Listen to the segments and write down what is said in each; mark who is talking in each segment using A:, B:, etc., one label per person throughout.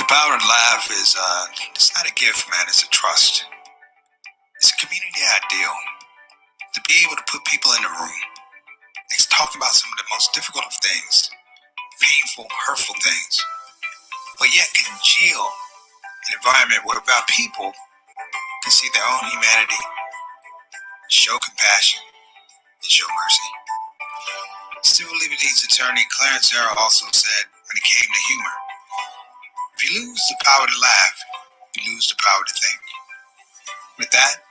A: power to laugh is it's not a gift, man. It's a trust. It's a community ideal. To be able to put people in a room and talk about some of the most difficult of things, painful, hurtful things, but yet congeal an environment whereby people can see their own humanity, show compassion, and show mercy. Civil liberties attorney Clarence Arrow also said when it came to humor, if you lose the power to laugh, you lose the power to think. With that,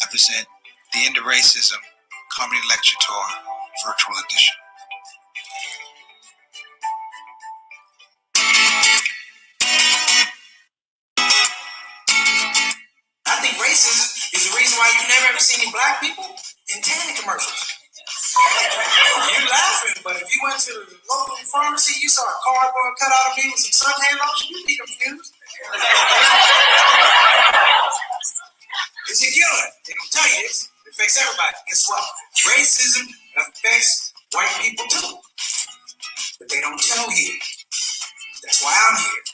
A: I present the End of Racism Comedy Lecture Tour Virtual Edition.
B: I think racism is the reason why you never ever see any black people in Tanny commercials. You're laughing, but if you went to the local pharmacy, you saw a cardboard cutout of me with some suntan lotion, you'd be confused. It's a killer. They don't tell you this. It affects everybody. Guess what? Racism affects white people too. But they don't tell you. That's why I'm here.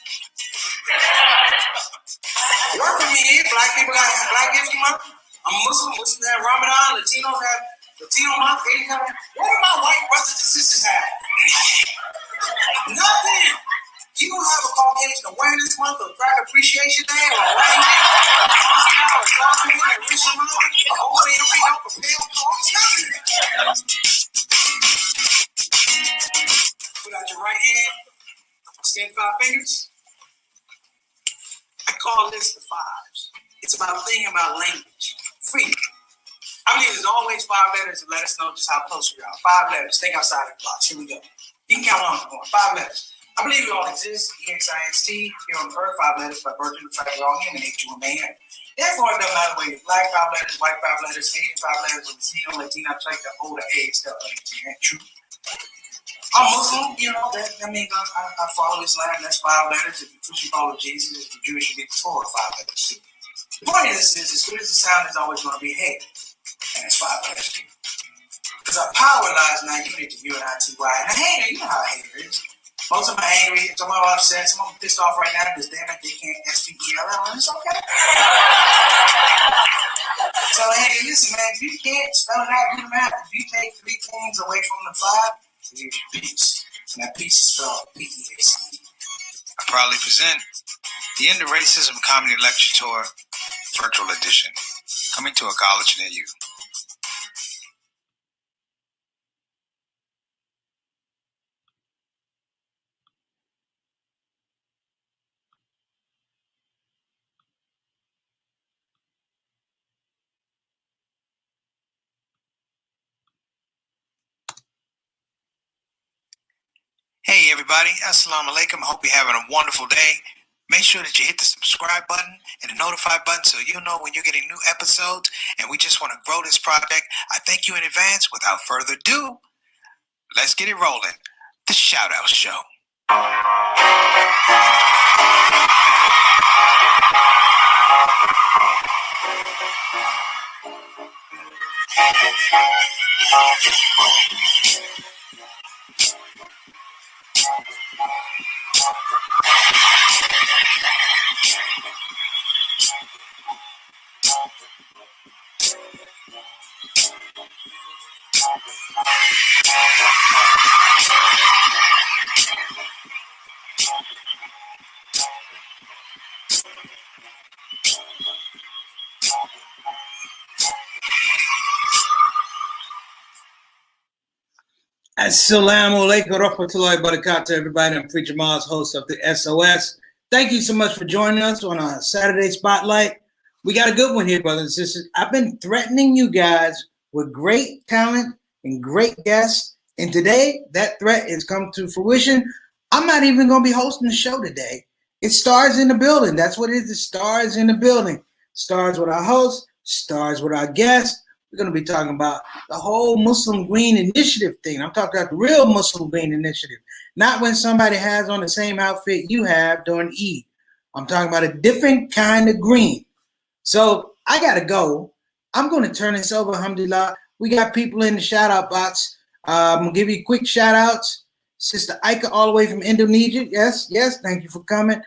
B: Work with me here. Black people got Black History Month. I'm Muslim. Muslims have Ramadan. Latinos have Latino Month. Asians have. What do my white brothers and sisters have? Nothing. You don't have a Caucasian Awareness Month or Black Appreciation Day or a White Man or a Dark Man or Racial Month or Holiday of Help or Pale Clothes. Nothing. Put out your right hand. Stand 5 fingers. I call this the fives. It's about thinking about language. Freedom. I believe there's always 5 letters to let us know just how close we are. 5 letters. Think outside the box. Here we go. You can count on the one. 5 letters. I believe we all exist. EXIST. Here on earth, 5 letters by virtue of the fact we're all human nature remain. Therefore, it doesn't matter whether you're black 5 letters, white 5 letters, Asian 5 letters, or Latino, I like the older A stuff like that. True. I'm Muslim, you know, that means I follow Islam, that's 5 letters. If you follow Jesus, if you're Jewish, you get 4 or 5 letters. The point of this is, as good as the sound is always going to be head, and it's 5 letters too. Because our power lies in our unity, U-N-I-T-Y. And I hate it, you know how I hate it is. Most of them are angry, some of them are upset, some of them are pissed off right now because damn it, they can't S-P-E-L-L, and it's okay. So, hey, listen, man, if you can't spell it out, do the math. If you take 3 things away from the 5, you get peace. And that peace is spelled P-E-A-C-E.
A: I proudly present the End of Racism Comedy Lecture Tour Virtual Edition, coming to a college near you. Hey everybody, Assalamu alaikum. Hope you're having a wonderful day. Make sure that you hit the subscribe button and the notify button so you'll know when you're getting new episodes. And we just want to grow this project. I thank you in advance. Without further ado, let's get it rolling. The Shout Out Show.
C: Assalamu alaikum warahmatullahi wabarakatuh, everybody. I'm Preacher Miles, host of the SOS. Thank you so much for joining us on our Saturday Spotlight. We got a good one here, brothers and sisters. I've been threatening you guys with great talent and great guests, and today that threat has come to fruition. I'm not even going to be hosting the show today. It's Stars in the Building. That's what it is. It's Stars in the Building. Stars with our host, stars with our guests. We're going to be talking about the whole Muslim Green Initiative thing. I'm talking about the real Muslim Green Initiative, not when somebody has on the same outfit you have during Eid. I'm talking about a different kind of green. So I got to go. I'm going to turn this over, alhamdulillah. We got people in the shout-out box. I'm going to give you quick shout-outs. Sister Aika all the way from Indonesia. Yes, thank you for coming.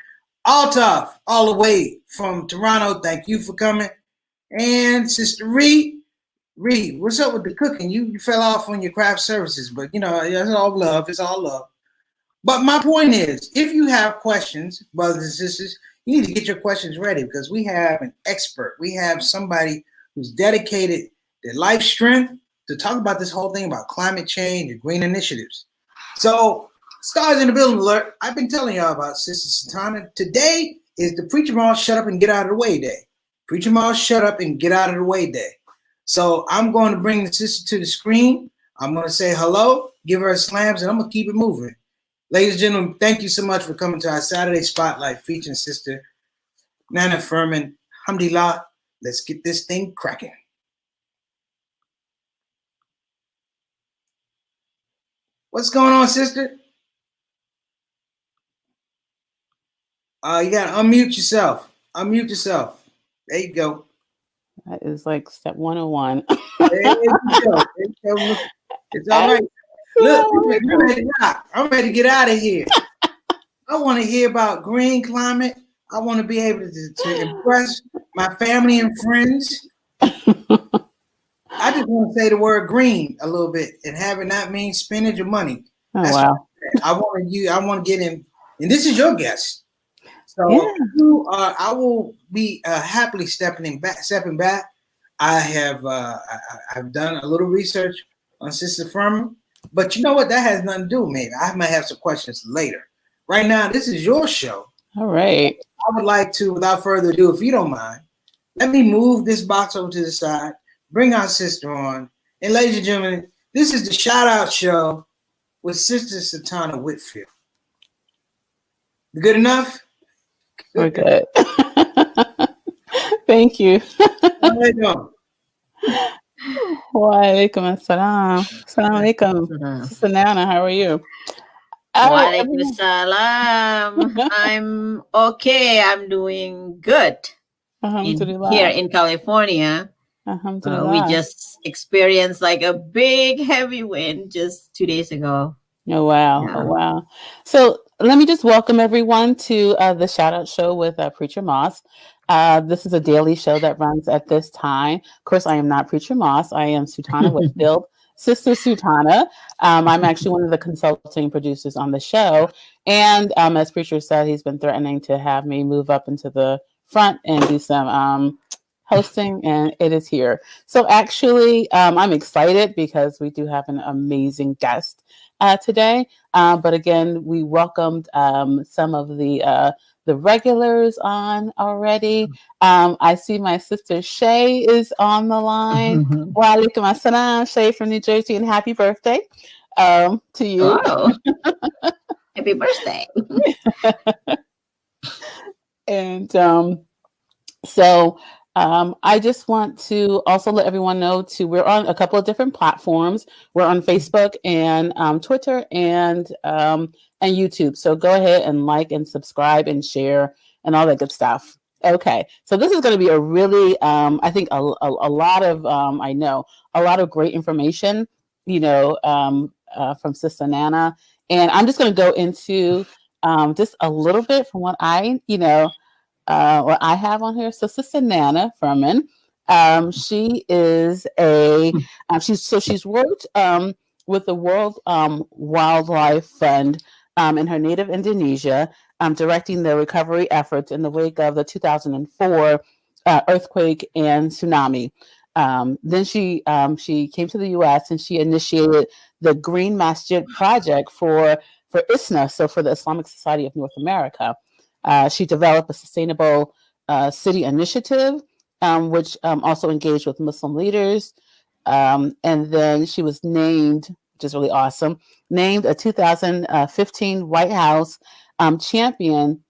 C: Altaf, all the way from Toronto. Thank you for coming. And Sister Reed, what's up with the cooking? You fell off on your craft services, but it's all love. It's all love. But my point is, if you have questions, brothers and sisters, you need to get your questions ready because we have an expert. We have somebody who's dedicated their life strength to talk about this whole thing about climate change and green initiatives. So, stars in the building alert. I've been telling y'all about Sis.Sutanah. Today is the Preacher Mall Shut Up and Get Out of the Way Day. Preacher Mall Shut Up and Get Out of the Way Day. So I'm going to bring the sister to the screen. I'm going to say hello, give her a slams, and I'm going to keep it moving. Ladies and gentlemen, thank you so much for coming to our Saturday Spotlight featuring Sister Nana Firman. Alhamdulillah, let's get this thing cracking. What's going on, sister? You got to unmute yourself. Unmute yourself. There you go.
D: That is like step 101.
C: There you go. It's all right. Look, I'm ready to get out of here. I want to hear about green climate. I want to be able to impress my family and friends. I just want to say the word green a little bit and have it not mean spinach or money.
D: Oh, wow.
C: I want to get in, and this is your guest. So I will be happily stepping back. I have I've done a little research on Sister Firman, but you know what? That has nothing to do with me. I might have some questions later. Right now, this is your show.
D: All right.
C: I would like to, without further ado, if you don't mind, let me move this box over to the side, bring our sister on, and ladies and gentlemen, this is the Shout Out Show with Sis.Sutanah Whitfield. Good enough?
D: We're good. Thank you.
C: How you doing?
D: Wa alaikum assalam. Assalamu alaikum. Sister Nana, how are you?
B: Wa alaikum salam. I'm okay. I'm doing good. Here in California. We just experienced like a big heavy wind just 2 days ago.
D: Oh, wow. Yeah. Oh, wow. So let me just welcome everyone to the Shout Out Show with Preacher Moss. This is a daily show that runs at this time. Of course, I am not Preacher Moss. I am Sutanah Whitfield, Sis.Sutanah. I'm actually one of the consulting producers on the show. And as Preacher said, he's been threatening to have me move up into the front and do some hosting, and it is here. So actually, I'm excited because we do have an amazing guest today. But again, we welcomed some of the regulars on already. I see my sister Shay is on the line. Wa alaikum assalam, Shay from New Jersey, and happy birthday to you.
B: Oh. Happy birthday.
D: And so I just want to also let everyone know we're on a couple of different platforms. We're on Facebook and Twitter and YouTube. So go ahead and like and subscribe and share and all that good stuff. Okay, so this is going to be a really, I think a lot of, I know a lot of great information, from Sister Nana, and I'm just going to go into just a little bit from what I, what I have on here. So Sister Nana Firman, she is she's worked with the World Wildlife Fund in her native Indonesia, directing the recovery efforts in the wake of the 2004 earthquake and tsunami. Then she came to the U.S. and she initiated the Green Masjid project for ISNA, so for the Islamic Society of North America. She developed a sustainable city initiative, which also engaged with Muslim leaders. And then she was named, which is really awesome, named a 2015 White House champion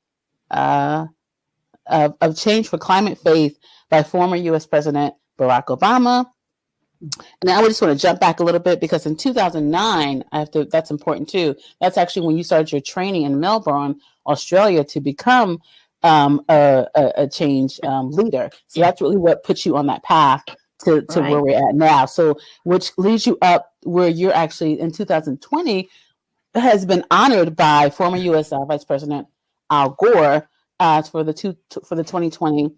D: of change for climate faith by former U.S. President Barack Obama. And I just want to jump back a little bit because in 2009, that's important too. That's actually when you started your training in Melbourne, Australia, to become a change leader. So that's really what puts you on that path to right. Where we're at now. So which leads you up where you're actually in 2020 has been honored by former U.S. Vice President Al Gore for the 2020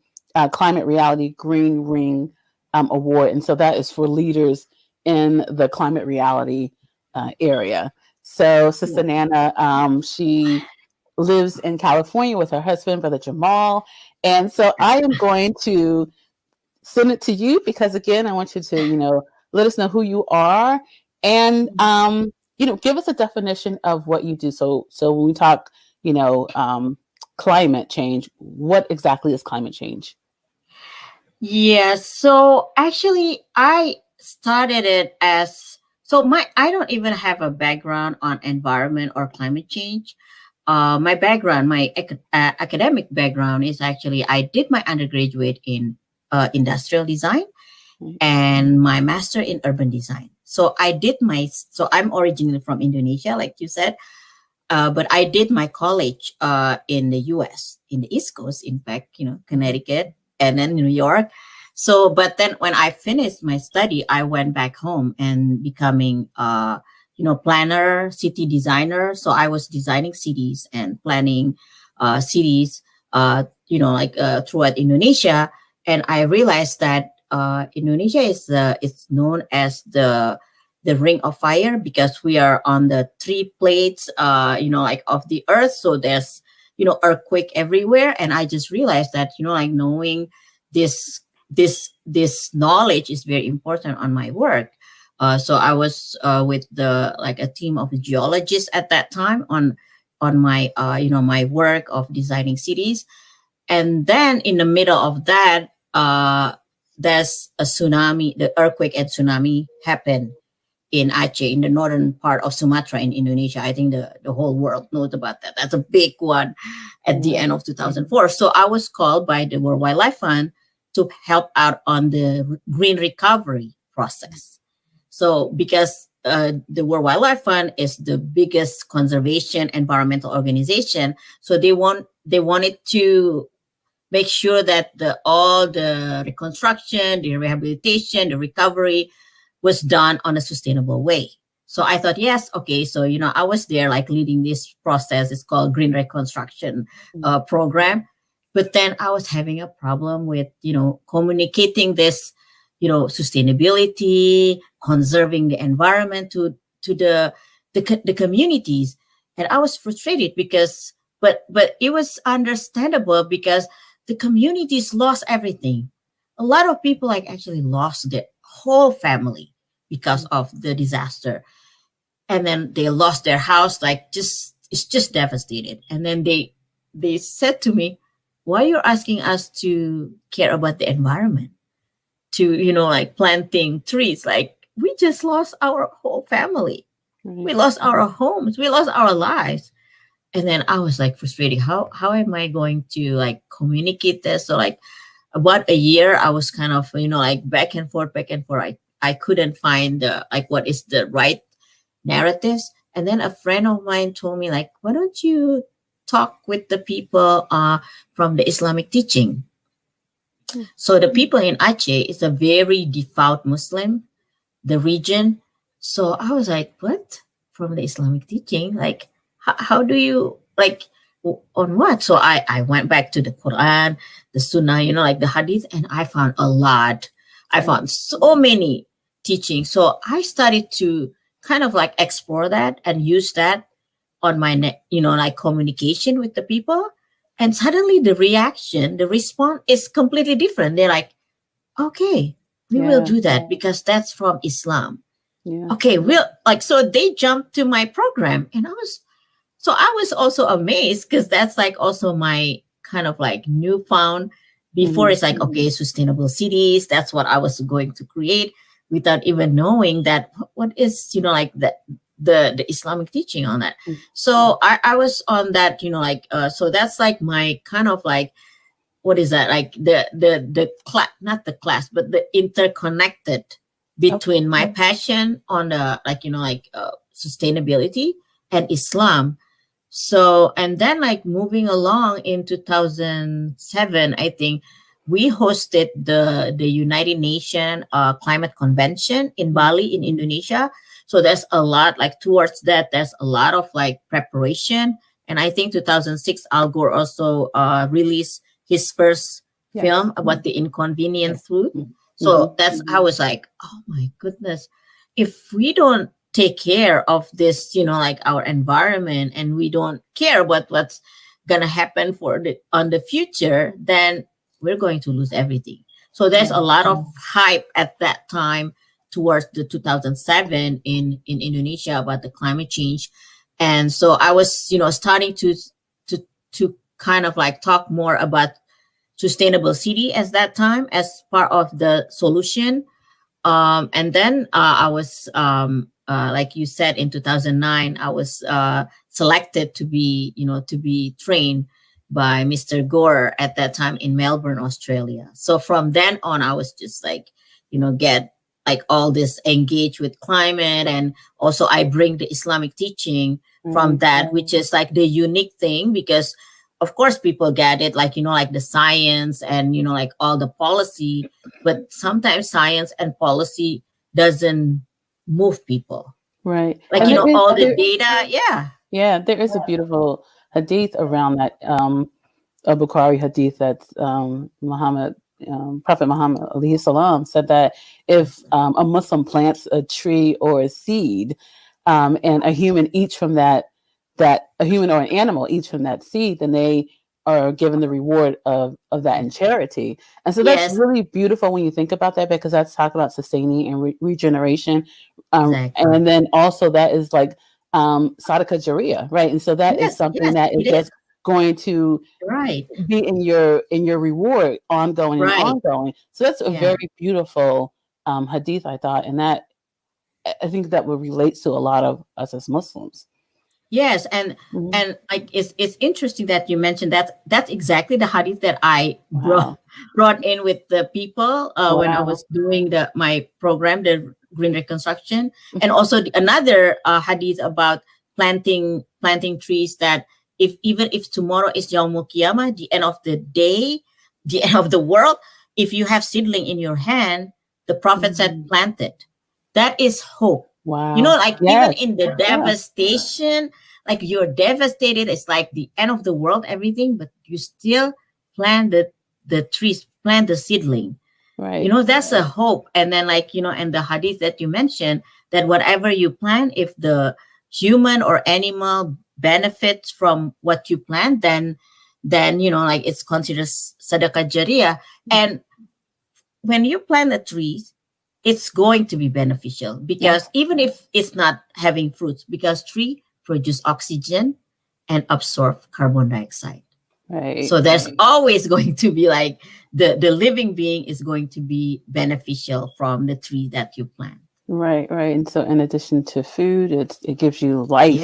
D: Climate Reality Green Ring Award, and so that is for leaders in the climate reality area. So Sister Nana, she lives in California with her husband, Brother Jamal, and so I am going to send it to you because, again, I want you to let us know who you are and give us a definition of what you do. So when we talk climate change, what exactly is climate change?
B: Yes. So actually, I started it as I don't even have a background on environment or climate change. My background, my academic background is actually I did my undergraduate in industrial design and my master in urban design. So I'm originally from Indonesia, like you said. But I did my college in the U.S. in the East Coast, in fact, Connecticut and then New York. So, but then when I finished my study, I went back home and becoming, planner, city designer. So I was designing cities and planning cities, throughout Indonesia. And I realized that Indonesia is known as the ring of fire because we are on the three plates of the earth, so there's earthquake everywhere. And I just realized that knowing this knowledge is very important on my work. So I was with a team of geologists at that time on my my work of designing cities. And then in the middle of that, there's a tsunami, the earthquake and tsunami happened in Aceh, in the northern part of Sumatra in Indonesia. I think the whole world knows about that. That's a big one at the end of 2004. So I was called by the World Wildlife Fund to help out on the green recovery process. So because the World Wildlife Fund is the biggest conservation environmental organization, so they wanted to make sure that all the reconstruction, the rehabilitation, the recovery was done on a sustainable way. So I thought, yes, okay. So, I was there like leading this process. It's called Green Reconstruction Program. But then I was having a problem with, communicating this, sustainability, conserving the environment to the communities. And I was frustrated because, but it was understandable because the communities lost everything. A lot of people actually lost their whole family because of the disaster. And then they lost their house, it's just devastated. And then they said to me, why you're asking us to care about the environment, to, planting trees? We just lost our whole family. We lost our homes. We lost our lives. And then I was frustrated. How am I going to communicate this? So about a year, I was kind of, back and forth. I couldn't find what is the right narratives. And then a friend of mine told me why don't you talk with the people from the Islamic teaching? So the people in Aceh is a very devout Muslim, the region. So I was like, what? From the Islamic teaching? How do you on what? So I went back to the Quran, the Sunnah, the Hadith, and I found a lot. I found so many teachings. So I started to kind of explore that and use that on my, communication with the people. And suddenly the response is completely different. They're like, okay, we will do that because that's from Islam. Yeah. Okay, we'll so they jumped to my program and I was also amazed because that's also my kind of newfound. Before it's okay, sustainable cities. That's what I was going to create without even knowing that what is the Islamic teaching on that. So I was on that so that's my kind of what is that the class, not the class, but the interconnected between my passion on the sustainability and Islam. So, and then moving along in 2007, I think we hosted the United Nations Climate Convention in Bali in Indonesia. So there's a lot towards that. There's a lot of preparation And I think 2006, Al Gore also released his first film about the inconvenient truth. So that's, I was like, oh my goodness, if we don't take care of this, like our environment, and we don't care about what's gonna happen on the future, then we're going to lose everything. So there's a lot of hype at that time towards the 2007 in Indonesia about the climate change. And so I was, starting to kind of like talk more about sustainable city as that time as part of the solution. And then I was, like you said, in 2009, I was selected to be trained by Mr. Gore at that time in Melbourne, Australia. So from then on, I was just like, get like all this engaged with climate. And also I bring the Islamic teaching from that, which is like the unique thing, because of course people get it, like, like the science and, like all the policy, but sometimes science and policy doesn't move people.
D: Right.
B: Like,
D: And
B: all the data. Yeah.
D: Yeah, there is a beautiful hadith around that, a Bukhari hadith that Prophet Muhammad alayhi salam said that if a Muslim plants a tree or a seed, and a human eats from that a human or an animal eats from that seed, then they are given the reward of that in charity. And so that's really beautiful when you think about that, because that's talking about sustaining and regeneration.
B: Exactly.
D: And then also that is like Sadaqah Jariyah, right? And so that is something that is just going to be in your reward ongoing and ongoing. So that's a very beautiful hadith, I thought, and that I think that would relate to a lot of us as Muslims.
B: Yes, and like it's interesting that you mentioned that. That's exactly the hadith that I brought in with the people when I was doing my program, the Green Reconstruction, and also another hadith about planting trees. That even if tomorrow is Yaumul Qiyamah, the end of the day, the end of the world, if you have seedling in your hand, the Prophet said, plant it. That is hope.
D: Wow.
B: Like even in the devastation, like you're devastated, it's like the end of the world, everything, but you still plant the trees, plant the seedling.
D: Right.
B: That's a hope. And then like, and the hadith that you mentioned, that whatever you plant, if the human or animal benefits from what you plant, then like it's considered sadaqah jariyah. And when you plant a tree, it's going to be beneficial, because even if it's not having fruits, because tree produce oxygen and absorb carbon dioxide.
D: Right.
B: So there's always going to be like the living being is going to be beneficial from the tree that you plant.
D: Right. And so in addition to food, it gives you life,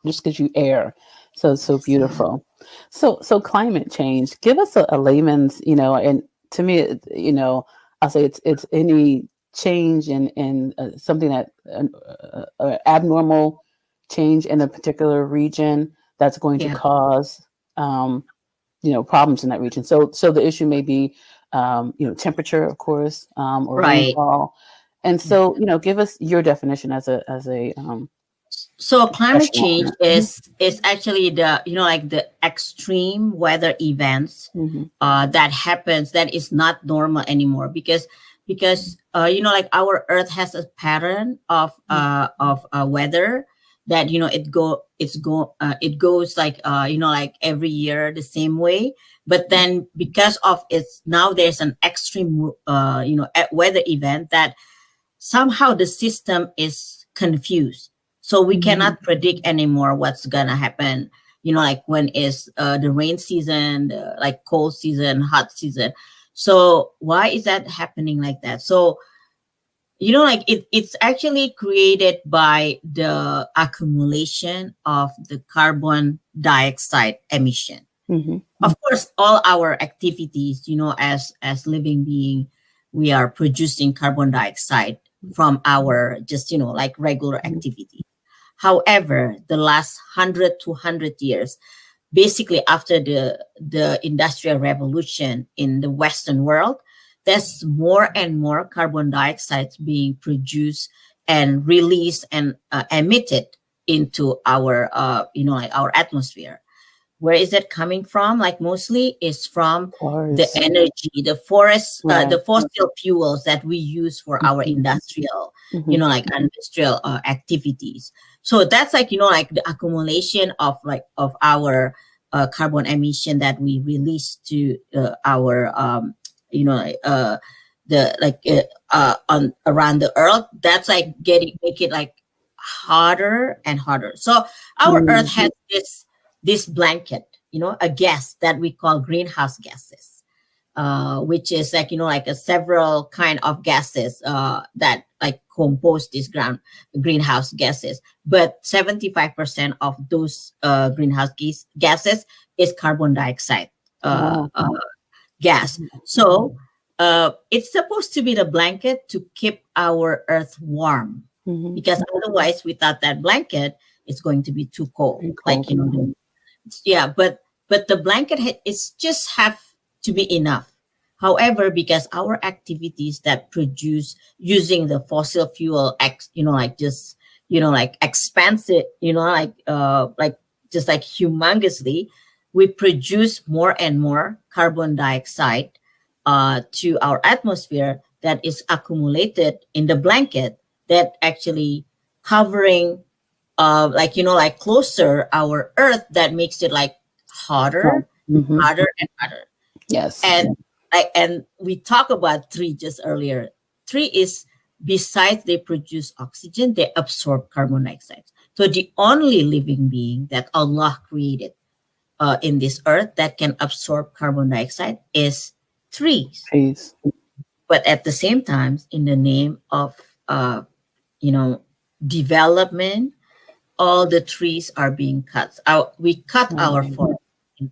D: just gives you air. So it's so beautiful. So climate change, give us a layman's, and to me, I'll say it's any change in something that abnormal change in a particular region that's going to cause problems in that region. So the issue may be temperature, of course, or rainfall. And so give us your definition as a
B: so climate change is actually the like the extreme weather events that happens that is not normal anymore, because like our Earth has a pattern of weather that it goes like like every year the same way, but then because of it's now there's an extreme weather event that somehow the system is confused, so we cannot predict anymore what's gonna happen, like when is the rain season, like cold season, hot season. So why is that happening like that? So like it's actually created by the accumulation of the carbon dioxide emission. Of course, all our activities, as living being, we are producing carbon dioxide from our just like regular activity. However, the last 100 years, basically after the industrial revolution in the Western world, there's more and more carbon dioxide being produced and released and emitted into our like our atmosphere. Where is it coming from? Like mostly is from the
D: Forest.
B: energy, the forest,
D: Right.
B: the fossil fuels that we use for our industrial, like industrial activities. So that's like, like the accumulation of our carbon emission that we release to our, the like on around the earth. That's like make it like harder and harder. So our earth has this blanket, a gas that we call greenhouse gases, which is like, like a several kind of gases that like compose this greenhouse gases. But 75% of those greenhouse gases is carbon dioxide gas. So it's supposed to be the blanket to keep our earth warm, because otherwise without that blanket, it's going to be too cold. Like, yeah, but the blanket it's just have to be enough. However, because our activities that produce using the fossil fuel, like just, like expansive, like just like humongously, we produce more and more carbon dioxide to our atmosphere that is accumulated in the blanket that actually covering like closer our earth, that makes it like hotter, hotter and hotter.
D: Yes.
B: And we talked about tree just earlier. Tree is, besides they produce oxygen, they absorb carbon dioxide. So the only living being that Allah created in this earth that can absorb carbon dioxide is trees. But at the same time, in the name of development, all the trees are being cut out. We cut our forest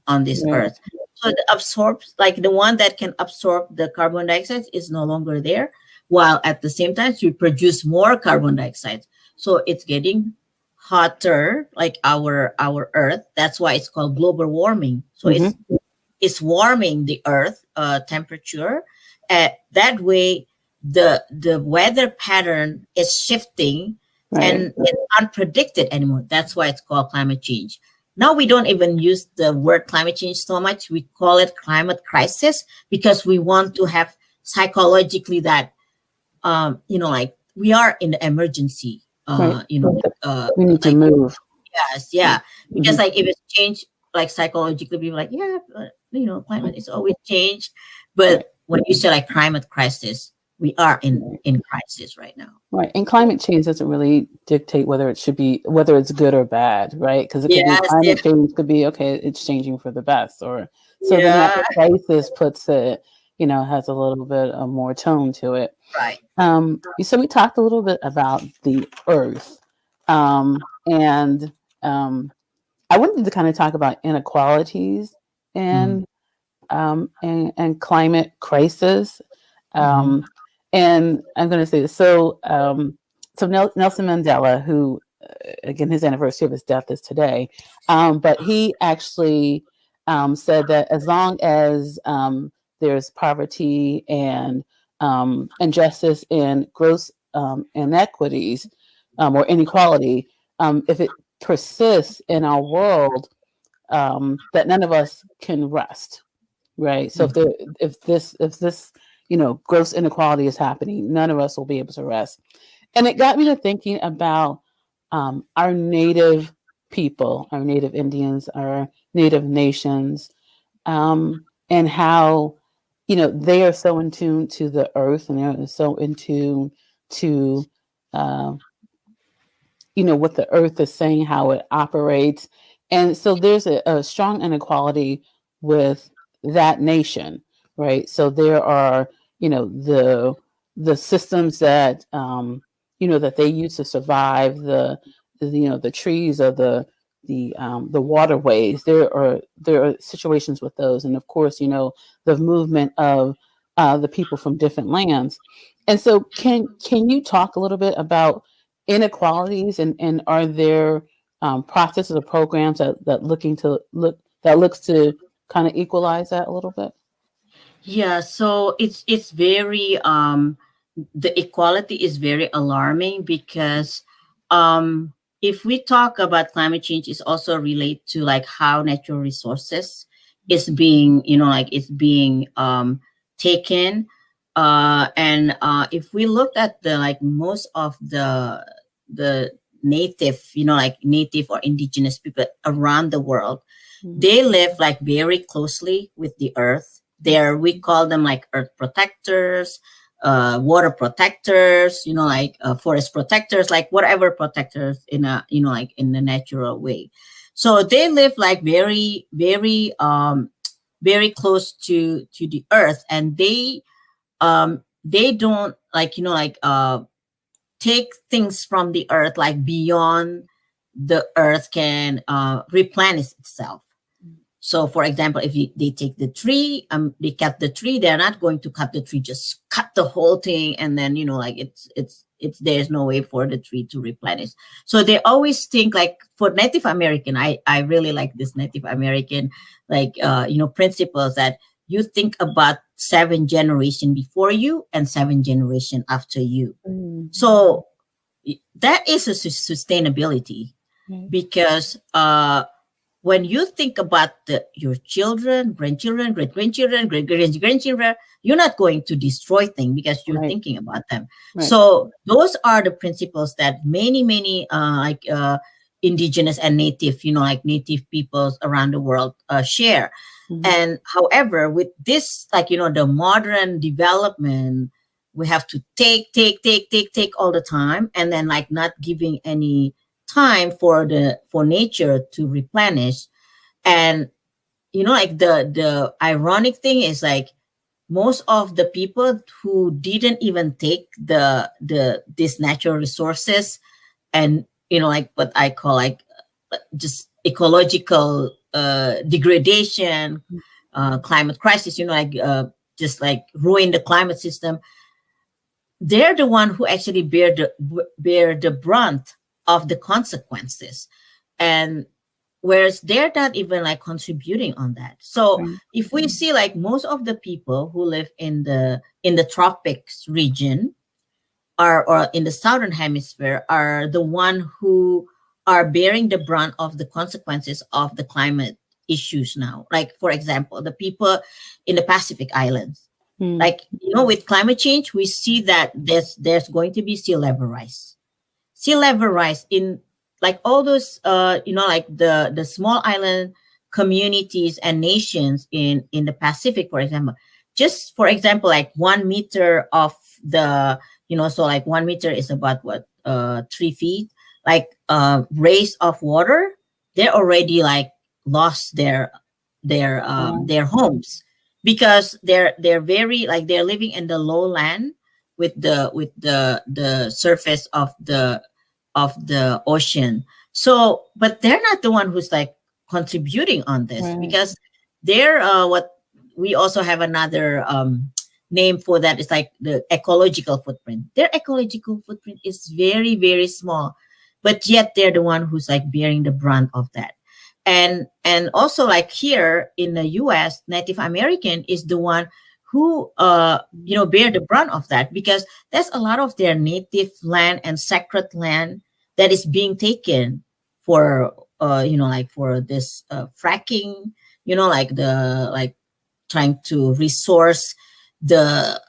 B: on this earth. So it absorbs, like the one that can absorb the carbon dioxide is no longer there, while at the same time we produce more carbon dioxide. So it's getting hotter, like our earth. That's why it's called global warming. So it's warming the earth temperature. That way the weather pattern is shifting, and it's unpredicted anymore. That's why it's called climate change. Now we don't even use the word climate change so much. We call it climate crisis, because we want to have psychologically that, like we are in the emergency. We
D: need to move.
B: Yes, yeah. Because like if it's changed, like psychologically, people are like, yeah, climate is always change. But when you say like climate crisis, we are in crisis right now.
D: Right. And climate change doesn't really dictate whether it's good or bad, right? Because it could be climate change could be, okay, it's changing for the best. Or so the natural crisis puts it, has a little bit of more tone to it.
B: Right.
D: So we talked a little bit about the earth. And I wanted to kind of talk about inequalities and climate crisis. And I'm going to say this. So Nelson Mandela, who, again, his anniversary of his death is today, but he actually said that as long as there's poverty and injustice and gross inequities or inequality, if it persists in our world, that none of us can rest, right? So if this gross inequality is happening, none of us will be able to rest. And it got me to thinking about our native people, our native Indians, our native nations, and how, they are so in tune to the earth, and they're so in tune to, what the earth is saying, how it operates. And so there's a strong inequality with that nation, right? So there are, the systems that, that they use to survive, the trees or the waterways. There are situations with those, and of course, the movement of the people from different lands. And so, can you talk a little bit about inequalities, and are there processes or programs that looks to kind of equalize that a little bit?
B: Yeah, so it's very the equality is very alarming, because if we talk about climate change, it's also relate to like how natural resources is being, it's being taken. And if we look at the like most of the native, like native or indigenous people around the world, they live like very closely with the earth. We call them like earth protectors, water protectors, like forest protectors, like whatever protectors in a, like in a natural way. So they live like very, very, very close to the earth, and they don't like, take things from the earth like beyond the earth can replenish itself. So, for example, if they take the tree, they cut the tree, they're not going to cut the tree, just cut the whole thing, and then like it's there's no way for the tree to replenish. So they always think like for Native American, I really like this Native American like principles that you think about 7 generation before you and 7 generation after you. So that is a sustainability, because when you think about your children, grandchildren, great-grandchildren, great-grandchildren, you're not going to destroy things because you're thinking about them. So those are the principles that many indigenous and native, like native peoples around the world share. And however, with this, like, the modern development, we have to take all the time, and then like not giving any time for nature to replenish. And like the ironic thing is like most of the people who didn't even take these natural resources and like what I call like just ecological degradation, climate crisis, like just like ruin the climate system, they're the one who actually bear the brunt of the consequences, and whereas they're not even like contributing on that. So if we see like most of the people who live in the tropics region or in the southern hemisphere are the one who are bearing the brunt of the consequences of the climate issues now. Like, for example, the people in the Pacific Islands. Like, with climate change, we see that there's going to be sea level rise. Sea level rise in like all those, like the small island communities and nations in the Pacific, for example. Just for example, like 1 meter of the, so like 1 meter is about what, 3 feet, like raise of water, they're already like lost their homes, because they're very like they're living in the lowland with the surface of the ocean. So, but they're not the one who's like contributing on this, because they're what we also have another name for that. It's like the ecological footprint. Their ecological footprint is very, very small, but yet they're the one who's like bearing the brunt of that. And also like here in the US, Native American is the one who bear the brunt of that, because there's a lot of their native land and sacred land that is being taken for like for this fracking, like trying to resource the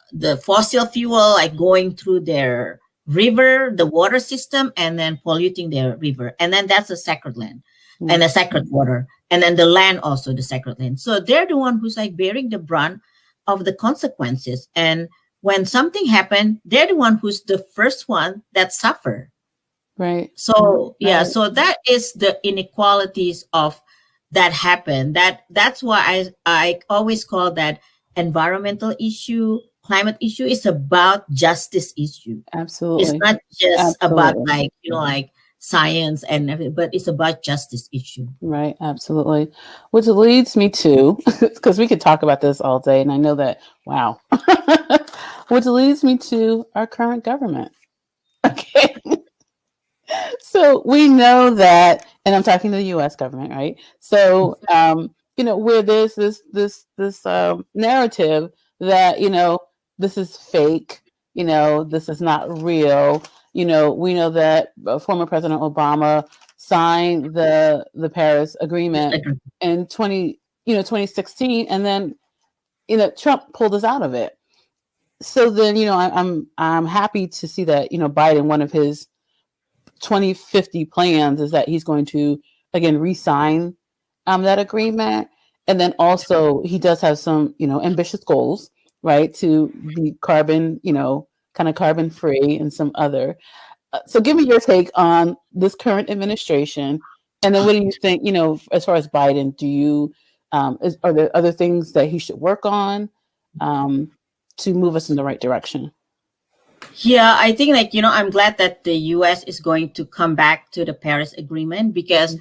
B: fossil fuel, like going through their river, the water system, and then polluting their river. And then that's a sacred land and a sacred water. And then the land also the sacred land. So they're the one who's like bearing the brunt of the consequences. And when something happened, they're the one who's the first one that suffer.
D: Right.
B: So so that is the inequalities of that happen. That's why I always call that environmental issue, climate issue is about justice issue.
D: Absolutely.
B: It's not just about like, like science and everything, but it's about justice issue.
D: Right. Absolutely. Which leads me to, because we could talk about this all day, and I know that, wow. Which leads me to our current government. Okay. So we know that, and I'm talking to the U.S. government, right? So, where there's this narrative that, this is fake, this is not real. we know that former President Obama signed the Paris Agreement in 2016, and then Trump pulled us out of it. So then I'm happy to see that Biden, one of his 2050 plans is that he's going to again re-sign that agreement, and then also he does have some ambitious goals, right, to be carbon kind of carbon free and some other. So give me your take on this current administration, and then what do you think as far as Biden? Do you are there other things that he should work on to move us in the right direction?
B: Yeah, I think I'm glad that the US is going to come back to the Paris Agreement, because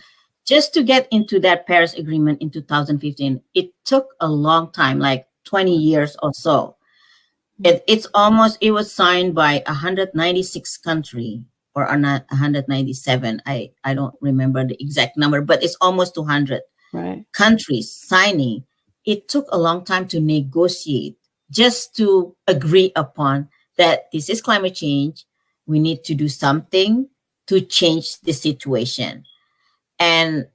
B: just to get into that Paris Agreement in 2015, it took a long time, like 20 years or so. It was signed by 196 countries, or 197. I don't remember the exact number, but it's almost 200 countries signing. It took a long time to negotiate, just to agree upon that this is climate change. We need to do something to change the situation. And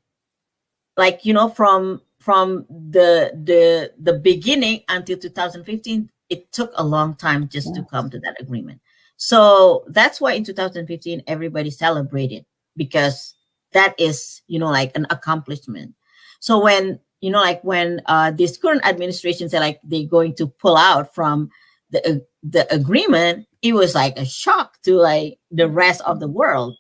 B: from the beginning until 2015, it took a long time just to come to that agreement. So that's why in 2015 everybody celebrated, because that is an accomplishment. So when this current administration said they're going to pull out from the agreement, it was like a shock to the rest of the world.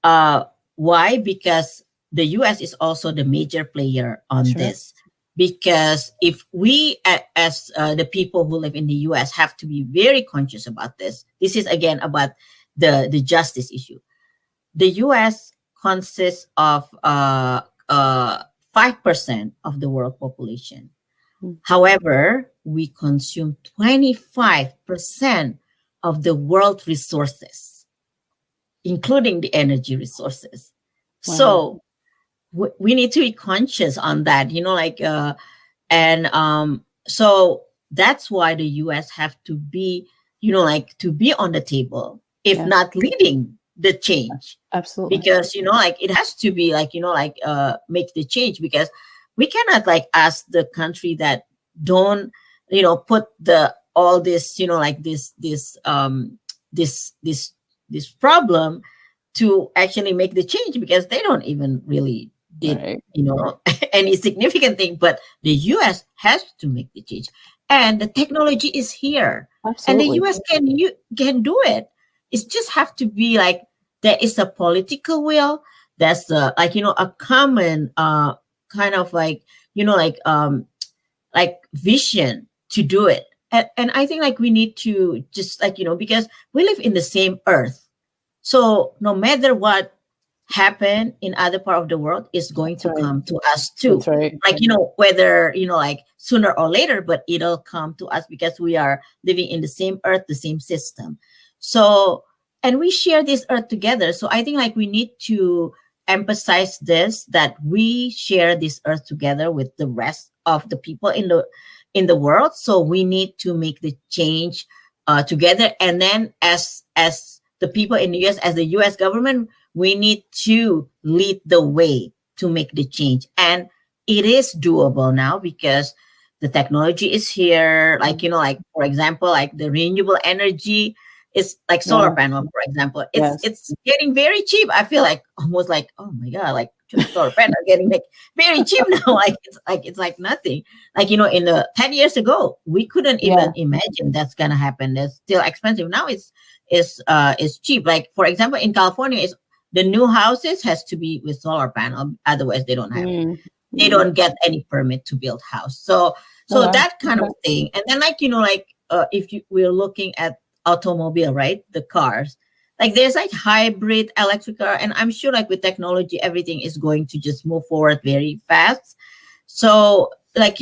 B: Why? Because the US is also the major player on this. Because if we as the people who live in the US have to be very conscious about this. This is again about the justice issue. The US consists of 5% of the world population. However, we consume 25% of the world resources, including the energy resources. Wow. So we need to be conscious on that, so that's why the US have to be, to be on the table, if not leading the change.
D: Absolutely.
B: Because, it has to be make the change, because we cannot ask the country that don't, put all this, this problem to actually make the change, because they don't even really did any significant thing. But the US has to make the change, and the technology is here. Absolutely. And the US can do it. It just have to be there is a political will. That's a common kind of vision to do it. And I think we need to just because we live in the same earth. So no matter what happen in other part of the world is going to come to us too.
D: That's right.
B: Whether sooner or later, but it'll come to us because we are living in the same earth, the same system. So, and we share this earth together. So I think we need to emphasize this, that we share this earth together with the rest of the people in the world. So we need to make the change together. And then as the people in the US, as the US government, we need to lead the way to make the change. And it is doable now, because the technology is here. For example, the renewable energy is solar panel, for example. It's getting very cheap. I feel almost oh my God, solar panel getting very cheap now. It's nothing. In the 10 years ago, we couldn't even imagine that's gonna happen. That's still expensive. Now it's cheap. For example, in California, the new houses has to be with solar panel. Otherwise, they don't have. They don't get any permit to build house. So that kind of thing. And then if we're looking at automobile, right? The cars, there's hybrid, electric car, and I'm sure with technology, everything is going to just move forward very fast. So the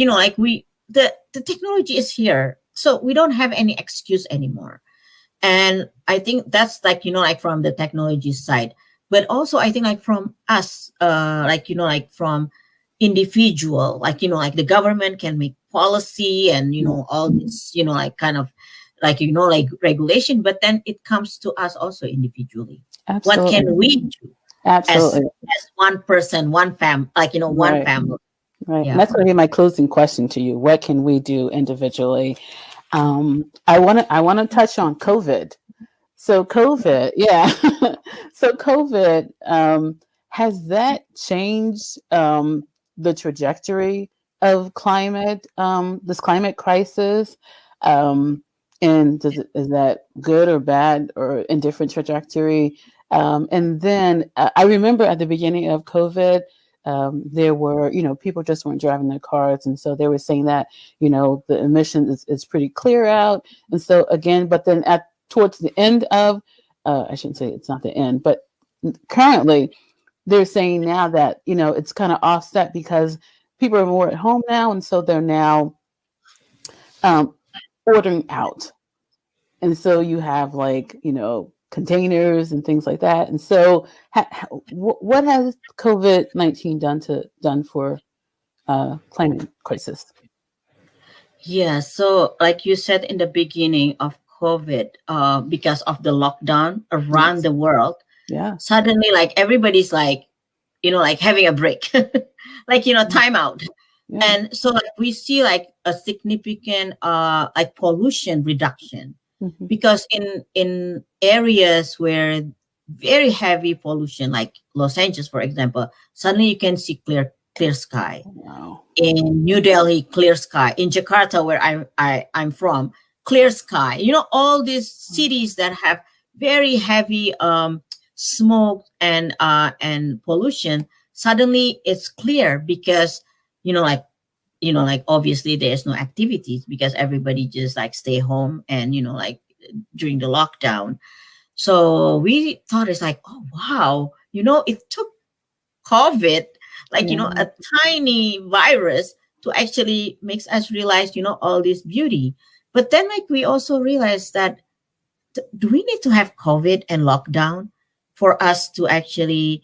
B: technology is here, so we don't have any excuse anymore. And I think that's from the technology side. But also I think from us, from individual, the government can make policy and all this, kind of like, you know, like regulation, but then it comes to us also individually.
D: Absolutely.
B: What can we do
D: Absolutely.
B: as one person, one like, you know, one
D: Right.
B: family?
D: Right.
B: Yeah.
D: And that's going to be my closing question to you. What can we do individually? I want to touch on COVID. So COVID, yeah. So COVID, has that changed the trajectory of this climate crisis? And is that good or bad or indifferent trajectory? And then I remember at the beginning of COVID, there were, people just weren't driving their cars. And so they were saying that, the emissions is pretty clear out. And so again, but then towards the end of, I shouldn't say it's not the end, but currently they're saying now that, it's kind of offset because people are more at home now. And so they're now ordering out. And so you have containers and things like that. And so what has COVID-19 done for climate crisis?
B: Yeah, so like you said in the beginning of COVID, because of the lockdown around the world,
D: Yeah.
B: suddenly like everybody's like, like having a break, like, time out.
D: Yeah.
B: And so like we see like a significant like pollution reduction, because in areas where very heavy pollution, like Los Angeles, for example, suddenly you can see clear sky.
D: Wow.
B: In New Delhi, clear sky. In Jakarta, where I'm from, clear sky. All these cities that have very heavy smoke and pollution, suddenly it's clear because like obviously there's no activities because everybody just like stay home and like during the lockdown. So we thought it's like, oh wow, it took COVID, like, a tiny virus to actually makes us realize, all this beauty. But then like we also realized that do we need to have COVID and lockdown for us to actually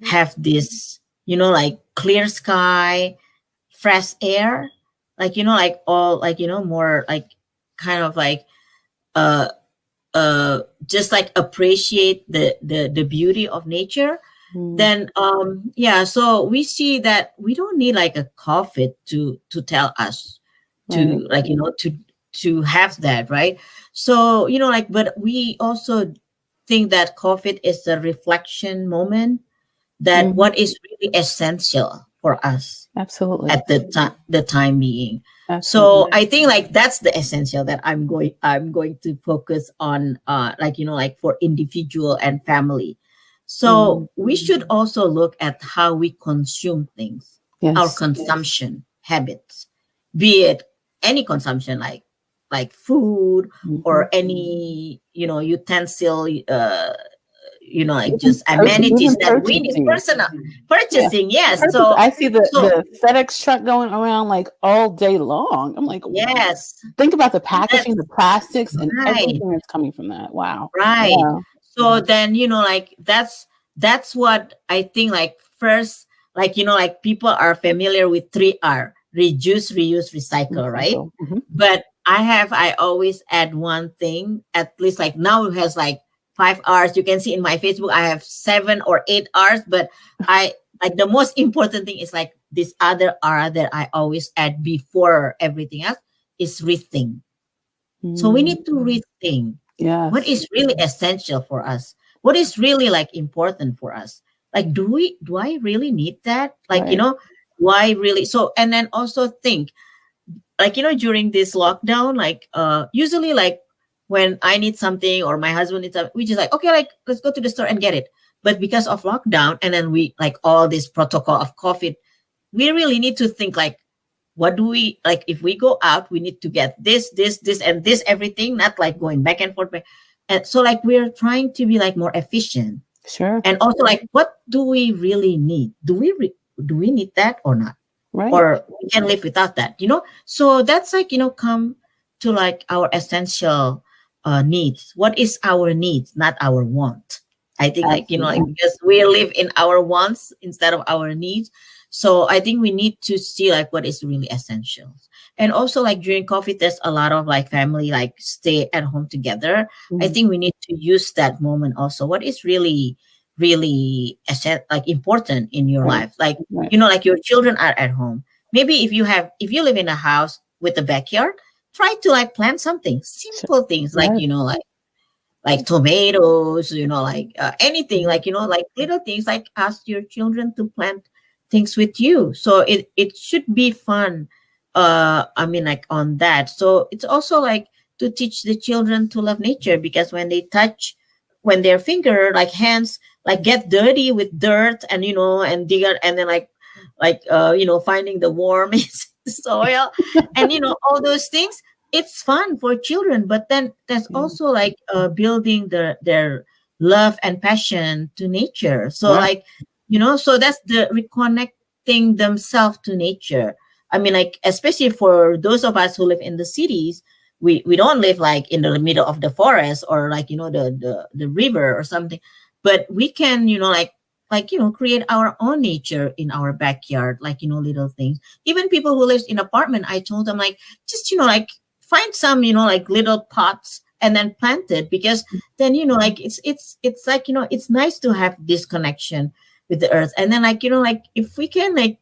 B: have this, like clear sky, fresh air, like, like all like, more like kind of like uh just like appreciate the beauty of nature. Then yeah, so we see that we don't need like a COVID to tell us to like to have that, right? So like, but we also think that COVID is a reflection moment, that what is really essential for us
D: Absolutely.
B: at the time being.
D: Absolutely.
B: So I think like that's the essential that I'm going to focus on, like like for individual and family. So we should also look at how we consume things, our consumption habits, be it any consumption like food or any utensil, like just amenities that we need, personal purchasing. Yes. So
D: I see the FedEx truck going around like all day long. I'm like,
B: yes,
D: think about the packaging, the plastics, and everything that's coming from that. Wow.
B: Right.
D: Yeah.
B: So then, like that's what I think, like first, like, like people are familiar with 3R: reduce, reuse, recycle, right? But I always add one thing, at least like now it has like 5 R's. You can see in my Facebook, I have 7 or 8 R's, but I like the most important thing is like this other R that I always add before everything else is rethink. So we need to rethink what is really essential for us. What is really like important for us? Like, do I really need that? Like, why really? So, and then also think, like, during this lockdown, like, usually like when I need something or my husband needs something, we just like, okay, like, let's go to the store and get it. But because of lockdown, and then we like all this protocol of COVID, we really need to think like, what do we like? If we go out, we need to get this, and this, everything, not like going back and forth. And so like we're trying to be like more efficient.
D: Sure.
B: And also like, what do we really need? Do we need that or not?
D: Right.
B: Or we can live without that, So that's like, come to like our essential needs. What is our needs, not our want? I think like, like because we live in our wants instead of our needs. So I think we need to see like what is really essential. And also like during COVID, there's a lot of like family like stay at home together. I think we need to use that moment also. What is really like important in your life? Like, you know, like your children are at home. Maybe if you live in a house with a backyard, try to like plant something, simple things like, you know, like tomatoes, you know, like anything, like, you know, like little things, like ask your children to plant things with you. So it should be fun. I mean, like on that. So it's also like to teach the children to love nature, because when they touch, when their finger, like hands, like get dirty with dirt and, you know, and dig out, and then you know, finding the worm in the soil and, you know, all those things, it's fun for children. But then there's also like building their love and passion to nature. So like, you know, so that's the reconnecting themselves to nature. I mean, like, especially for those of us who live in the cities, we don't live like in the middle of the forest or like, you know, the river or something, but we can, you know, like, you know, create our own nature in our backyard, like, you know, little things. Even people who live in apartment, I told them like, just, you know, like find some, you know, like little pots and then plant it, because then, you know, like it's like, you know, it's nice to have this connection with the earth. And then like, you know, like if we can like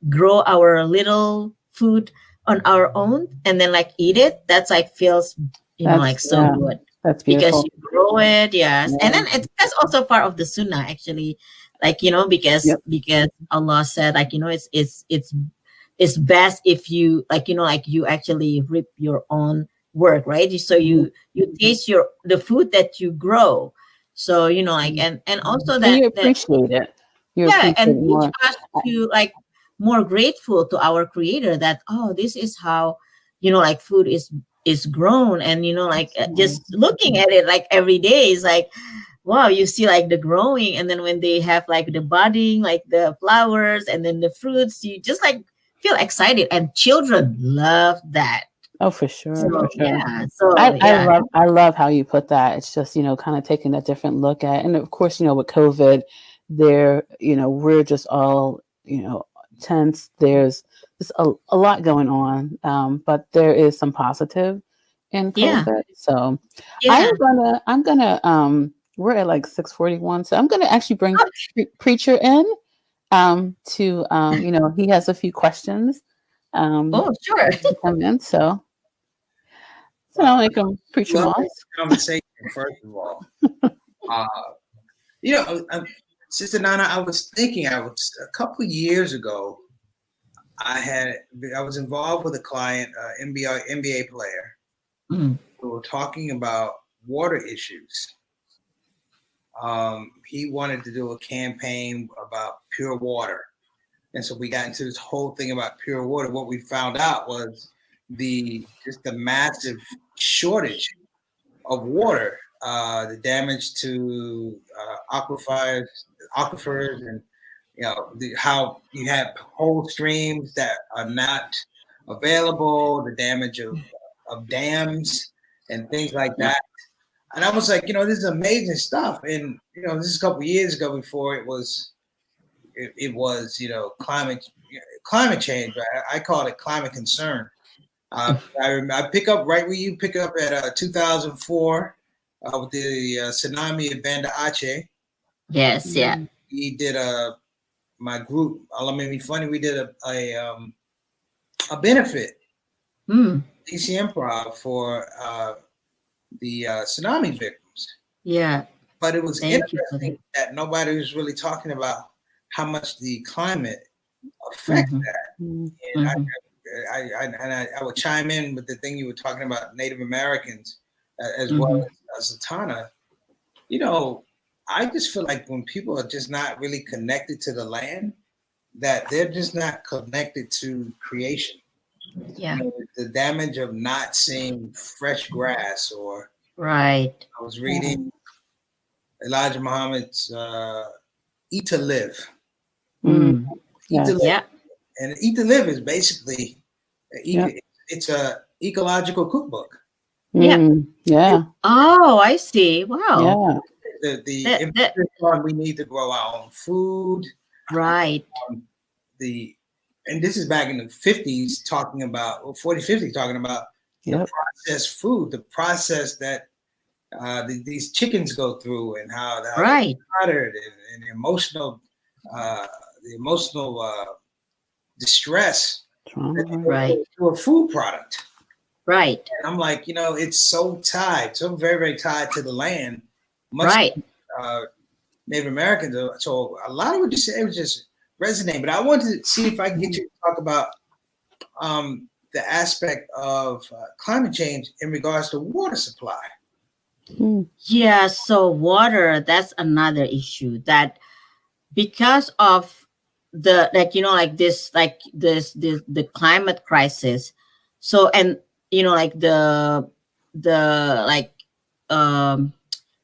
B: grow our little food on our own and then like eat it, that's like feels, you know, like so good.
D: That's
B: Because
D: beautiful.
B: you grow it, yes. And then that's also part of the sunnah, actually, like, you know, because Allah said, like, you know, it's best if you, like, you know, like you actually reap your own work, right? So you taste the food that you grow. So, you know, like, and also
D: And you
B: that
D: appreciate it. You
B: yeah,
D: appreciate
B: and
D: it
B: teach
D: more.
B: us to like more grateful to our creator, that, oh, this is how, you know, like food is grown. And, you know, like just looking at it like every day is like, wow, you see like the growing, and then when they have like the budding, like the flowers and then the fruits, you just like feel excited, and children love that.
D: Oh, for sure,
B: So
D: for sure.
B: yeah, so
D: I
B: yeah,
D: love how you put that. It's just, you know, kind of taking a different look at, and of course, you know, with COVID, you know, we're just all, you know, tense. There's just a lot going on, but there is some positive in
B: yeah,
D: COVID. So
B: yeah.
D: I'm gonna we're at like 6:41, so I'm gonna actually bring
B: Oh,
D: Preacher in to you know, he has a few questions
B: oh, sure.
D: to come in. So
C: Well,
D: now I can Preacher
C: love
D: Moss.
C: this conversation, first of all. Uh, you know, Sister Nana, I was thinking, I was a couple of years ago, I was involved with a client, NBA player.
B: Mm.
C: We were talking about water issues. He wanted to do a campaign about pure water. And so we got into this whole thing about pure water. What we found out was just the massive shortage of water, the damage to aquifers, and, you know, how you have whole streams that are not available, the damage of dams and things like that. And I was like, you know, this is amazing stuff. And, you know, this is a couple of years ago, before it was, you know, climate change. I call it climate concern. I pick up right where you pick up at 2004 with the tsunami of Banda Aceh.
B: Yes, yeah.
C: We did my group, Allah Made Me Funny, we did a benefit, DC Improv, for the tsunami victims.
B: Yeah.
C: But it was
B: Thank you for
C: interesting that nobody was really talking about how much the climate affects that. And I would chime in with the thing you were talking about, Native Americans, as well as Sultana. You know, I just feel like when people are just not really connected to the land, that they're just not connected to creation.
B: Yeah.
C: You know, the damage of not seeing fresh grass, or
B: Right.
C: I was reading Elijah Muhammad's Eat to Live. Eat to Live.
B: Yeah.
C: And Eat to Live is basically it's a ecological cookbook.
B: Yeah.
D: Yeah.
B: Oh, I see. Wow.
D: Yeah.
C: The emphasis on we need to grow our own food.
B: Right.
C: And this is back in the 50s, talking about, or 40, 50, talking about the processed food, the process that these chickens go through, and how
B: Right.
C: they're slaughtered, and the emotional distress
B: Right.
C: to a food product.
B: Right.
C: And I'm like, it's so tied, so very, very tied to the land. Much
B: Right.
C: Native Americans. So a lot of what you said was just resonating. But I wanted to see if I can get you to talk about the aspect of climate change in regards to water supply.
B: Yeah. So water, that's another issue, that because of the the climate crisis. So, and the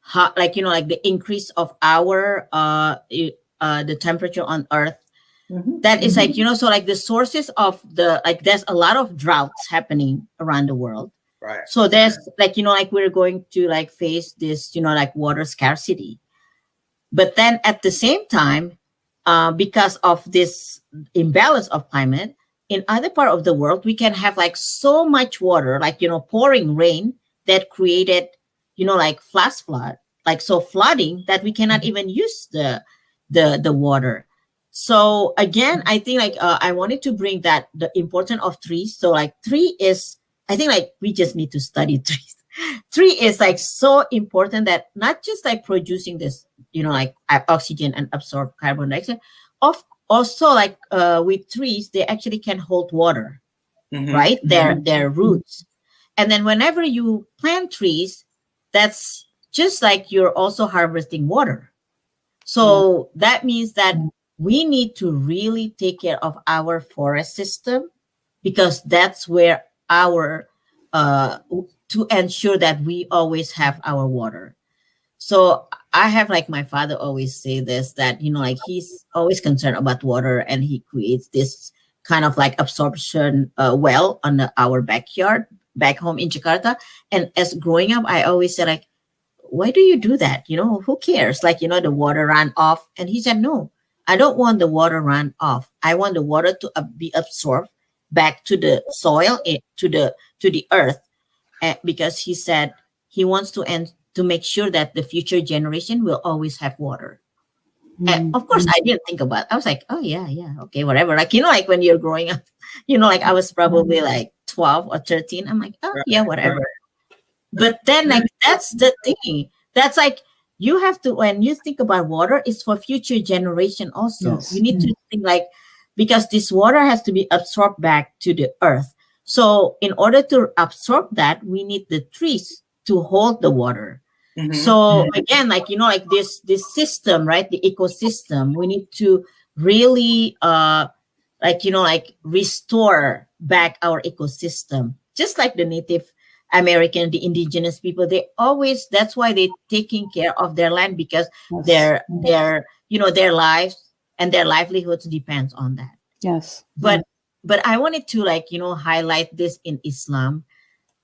B: hot, the increase of our the temperature on Earth, that is so the sources of there's a lot of droughts happening around the world.
C: Right.
B: So there's we're going to face this water scarcity. But then at the same time, because of this imbalance of climate, in other part of the world, we can have so much water, pouring rain that created, flash flood, flooding that we cannot even use the water. So again, I think I wanted to bring that the importance of trees. So tree is, I think we just need to study trees. Tree is so important, that not just producing this, oxygen and absorb carbon dioxide. Also with trees, they actually can hold water, right? Their roots. And then whenever you plant trees, that's just you're also harvesting water. So that means that we need to really take care of our forest system, because that's where our to ensure that we always have our water. So I have my father always say this, that he's always concerned about water, and he creates this kind of absorption well on our backyard back home in Jakarta. And as growing up, I always said why do you do that? Who cares? The water ran off. And he said, no, I don't want the water run off. I want the water to be absorbed back to the soil, to the earth, because he said he wants to make sure that the future generation will always have water. And of course, I didn't think about it. I was like, oh yeah, okay, whatever. When you're growing up, I was probably 12 or 13. I'm like, oh yeah, whatever. But then that's the thing. That's you have to, when you think about water, it's for future generation also.
D: Yes.
B: You need to think because this water has to be absorbed back to the earth. So in order to absorb that, we need the trees to hold the water. So again, this system, right? The ecosystem, we need to really restore back our ecosystem, just like the Native American, the indigenous people. That's why they're taking care of their land, because their their lives and their livelihoods depends on that.
D: Yes.
B: But I wanted to highlight this in Islam,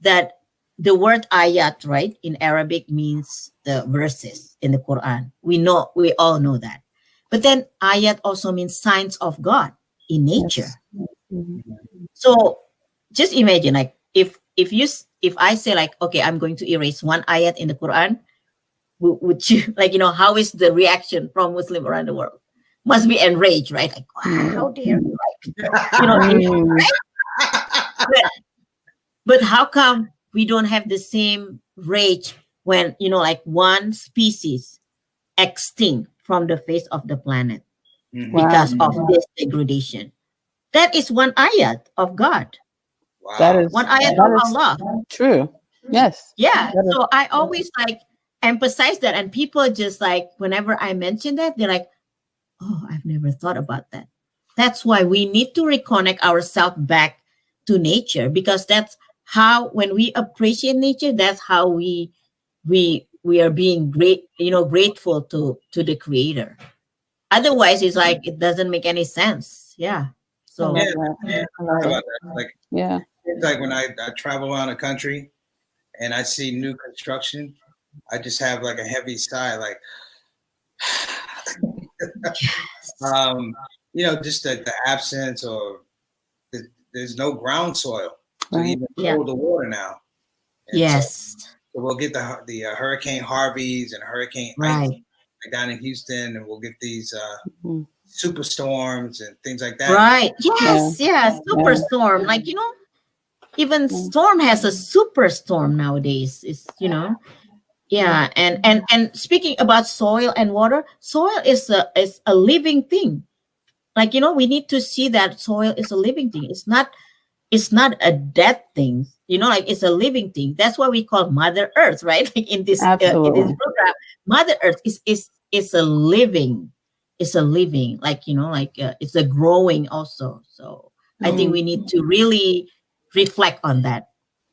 B: that the word ayat, right, in Arabic means the verses in the Quran. We all know that. But then ayat also means signs of God in nature. So just imagine if I say okay, I'm going to erase one ayat in the Quran, would you how is the reaction from Muslim around the world? Must be enraged, right? Wow, how dare you, right? But how come we don't have the same rage when one species extinct from the face of the planet because of this degradation? That is one ayat of God.
C: Wow.
D: That is
B: one ayat of Allah.
D: True. Yes.
B: Yeah. So I always emphasize that, and people just whenever I mention that, they're like, oh, I've never thought about that. That's why we need to reconnect ourselves back to nature, because that's how, when we appreciate nature, that's how we are being grateful to the Creator. Otherwise, it's it doesn't make any sense. Yeah. So
D: Yeah.
C: It's like when I travel around the country and I see new construction, I just have a heavy sigh, Just the absence or there's no ground soil to
D: Right.
C: even hold the water now. And
B: Yes.
C: so we'll get the Hurricane Harveys and Hurricane Ike down in Houston, and we'll get these superstorms and things like that.
B: Right. Yes. Yeah. Superstorm. Like, even storm has a superstorm nowadays. It's, yeah. And speaking about soil and water, soil is a living thing. Like, we need to see that soil is a living thing. It's not a dead thing. Like, it's a living thing. That's what we call Mother Earth, right? Like in this program, Mother Earth is a living. It's a living, like it's a growing also. So I think we need to really reflect on that,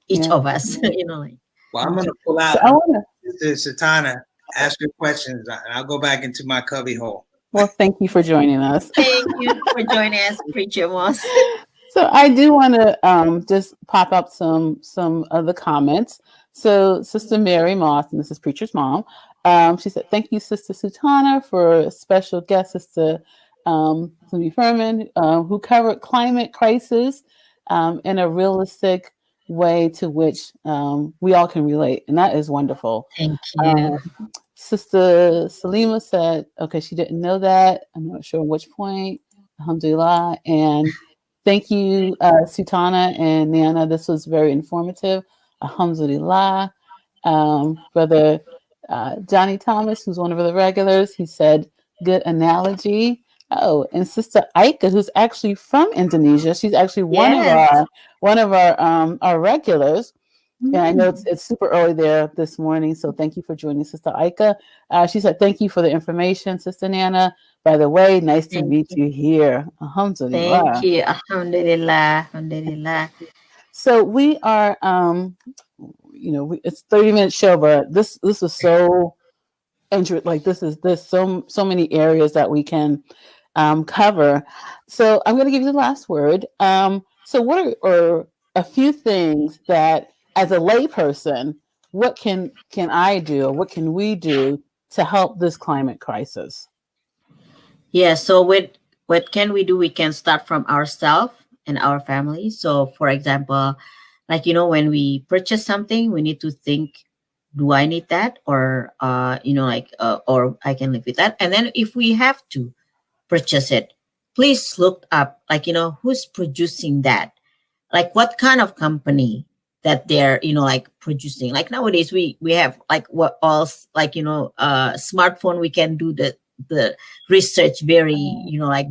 B: each of us.
C: Well, I'm gonna pull out Sis.Sutanah, ask your questions, and I'll go back into my cubby hole.
D: Well, thank you for joining us.
B: Thank you for joining us, Preacher Moss.
D: So I do want to just pop up some of the comments. So Sister Mary Moss, and this is Preacher's mom, she said, "Thank you, Sister Sutanah, for special guest Sister Nana Firman, who covered climate crisis in a realistic way to which we all can relate, and that is wonderful."
B: Thank you.
D: Sister Salima said, "Okay, she didn't know that. I'm not sure which point." Alhamdulillah, and thank you, Sutanah and Nana. This was very informative. Alhamdulillah. Brother Johnny Thomas, who's one of the regulars, he said, "Good analogy." Oh, and Sister Aika, who's actually from Indonesia, she's actually one of our regulars. And I know it's super early there this morning, so thank you for joining, Sister Aika. She said, "Thank you for the information, Sister Nana. By the way, nice to meet you here." Alhamdulillah.
B: Thank you. Alhamdulillah. Alhamdulillah.
D: So we are, it's 30-minute show, but this was so interesting. Like there's so many areas that we can cover. So I'm going to give you the last word. So what are a few things that, as a layperson, what can I do, or what can we do to help this climate crisis?
B: Yeah. So what can we do? We can start from ourselves and our family. So, for example, like when we purchase something, we need to think, do I need that, or or I can live with that. And then if we have to purchase it, please look up, like who's producing that, like what kind of company that they're like producing. Like nowadays we have like what else, like smartphone, we can do the research very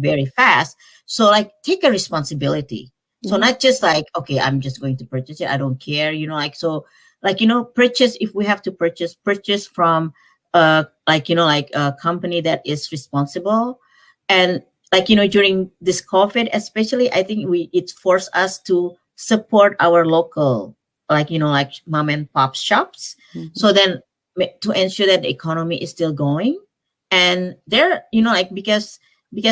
B: very fast. So like take a responsibility. So not just like, okay, I'm just going to purchase it, I don't care, so like purchase, if we have to purchase from like a company that is responsible. And like during this COVID especially, I think it forced us to support our local, like like mom and pop shops. So then to ensure that the economy is still going, and they're like because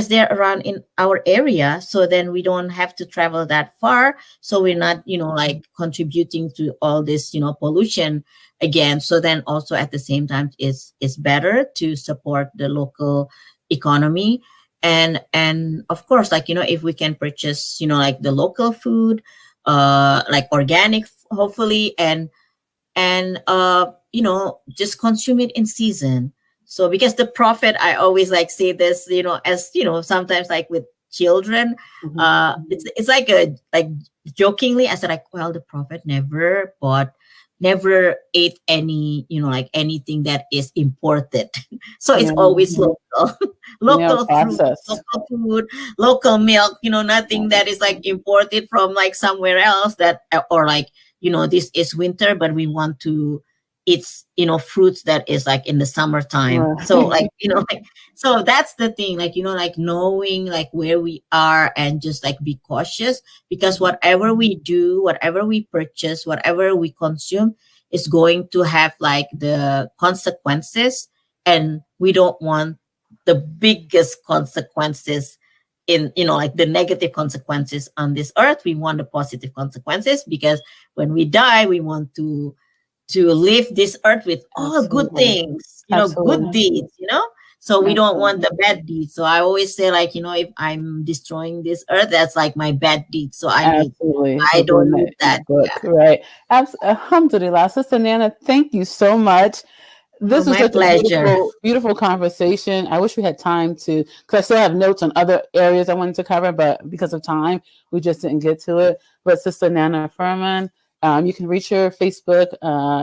B: they're around in our area, so then we don't have to travel that far, so we're not like contributing to all this pollution again. So then also at the same time it's better to support the local economy. And of course, like if we can purchase like the local food, like organic, hopefully, and just consume it in season. So because the prophet, I always like say this, as sometimes like with children, it's like jokingly, I said, like, well, the prophet never ate any like anything that is imported. So it's always local local food, local milk, nothing that is like imported from like somewhere else, that or like this is winter, but we want to eat fruits that is like in the summertime. So like like, so that's the thing, like like knowing like where we are, and just like be cautious, because whatever we do, whatever we purchase, whatever we consume is going to have like the consequences, and we don't want the biggest consequences in like the negative consequences on this earth. We want the positive consequences, because when we die, we want to leave this earth with all good things, good deeds, So we don't want the bad deeds. So I always say, like, if I'm destroying this earth, that's like my bad deed. So
D: Absolutely.
B: I
D: We're doing
B: don't need
D: that in the
B: that.
D: book,
B: Yeah.
D: right? Alhamdulillah. Sister Nana, thank you so much.
B: Oh,
D: This was
B: my
D: such a
B: pleasure.
D: beautiful, beautiful conversation. I wish we had time to, because I still have notes on other areas I wanted to cover, but because of time, we just didn't get to it. But Sister Nana Firman, you can reach her Facebook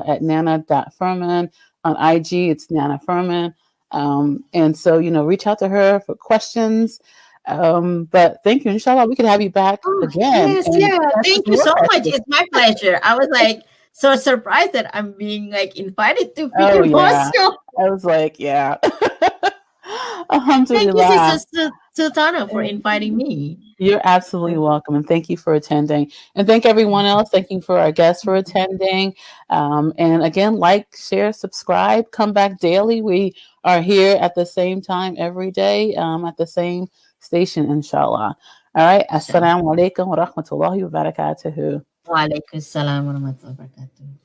D: at nana.firman. On IG, it's Nana Firman. And so, reach out to her for questions. But thank you. Inshallah, we could have you back
B: Oh,
D: again.
B: yes,
D: And
B: yeah.
D: practice
B: Thank you
D: more
B: so much.
D: practice.
B: It's my pleasure. I was like so surprised that I'm being like invited to
D: Oh,
B: Fikir
D: yeah.
B: Show.
D: I was like, yeah.
B: Thank you,
D: Alhamdulillah.
B: Sis.Sutanah, for inviting me.
D: You're absolutely welcome. And thank you for attending. And thank everyone else. Thank you for our guests for attending. And again, like, share, subscribe, come back daily. We are here at the same time every day at the same station, inshallah. All right. Assalamu alaikum wa rahmatullahi wa barakatuhu.
B: Wa alaikum salam wa rahmatullahi wa barakatuh.